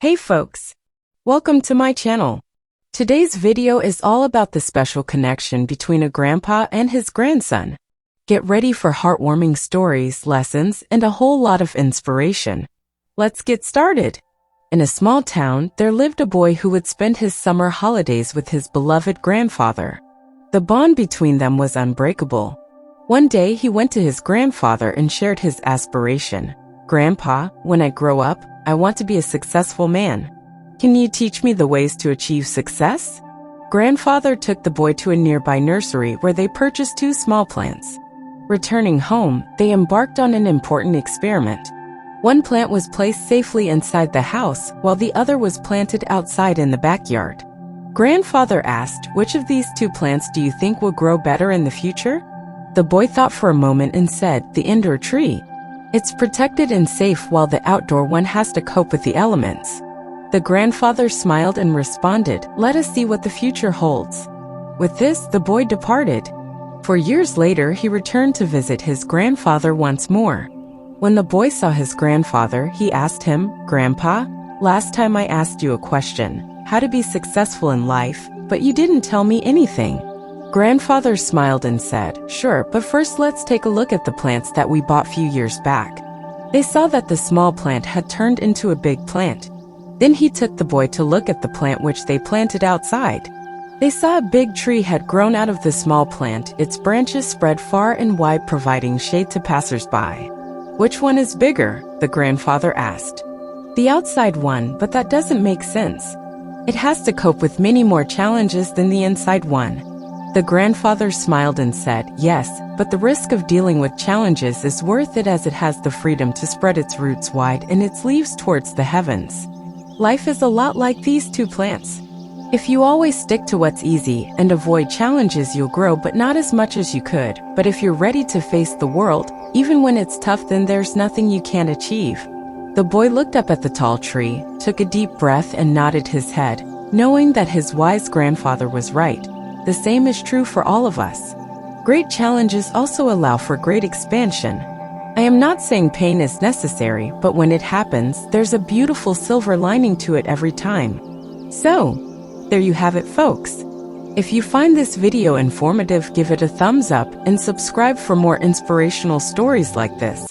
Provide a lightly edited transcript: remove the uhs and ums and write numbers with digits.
Hey folks! Welcome to my channel. Today's video is all about the special connection between a grandpa and his grandson. Get ready for heartwarming stories, lessons, and a whole lot of inspiration. Let's get started. In a small town, there lived a boy who would spend his summer holidays with his beloved grandfather. The bond between them was unbreakable. One day, he went to his grandfather and shared his aspiration. "Grandpa, when I grow up, I want to be a successful man. Can you teach me the ways to achieve success?" Grandfather took the boy to a nearby nursery where they purchased 2 small plants. Returning home, they embarked on an important experiment. One plant was placed safely inside the house, while the other was planted outside in the backyard. Grandfather asked, "Which of these 2 plants do you think will grow better in the future?" The boy thought for a moment and said, "The indoor tree. It's protected and safe while the outdoor one has to cope with the elements." The grandfather smiled and responded, "Let us see what the future holds." With this, the boy departed. For years later, he returned to visit his grandfather once more. When the boy saw his grandfather, he asked him, "Grandpa, last time I asked you a question, how to be successful in life, but you didn't tell me anything." Grandfather smiled and said, "Sure, but first let's take a look at the plants that we bought few years back." They saw that the small plant had turned into a big plant. Then he took the boy to look at the plant which they planted outside. They saw a big tree had grown out of the small plant, its branches spread far and wide, providing shade to passers-by. "Which one is bigger?" the grandfather asked. "The outside one, but that doesn't make sense. It has to cope with many more challenges than the inside one." The grandfather smiled and said, "Yes, but the risk of dealing with challenges is worth it as it has the freedom to spread its roots wide and its leaves towards the heavens." Life is a lot like these 2 plants. If you always stick to what's easy and avoid challenges, you'll grow, but not as much as you could. But if you're ready to face the world, even when it's tough, then there's nothing you can't achieve. The boy looked up at the tall tree, took a deep breath and nodded his head, knowing that his wise grandfather was right. The same is true for all of us. Great challenges also allow for great expansion. I am not saying pain is necessary, but when it happens, there's a beautiful silver lining to it every time. So, there you have it, folks. If you find this video informative, give it a thumbs up and subscribe for more inspirational stories like this.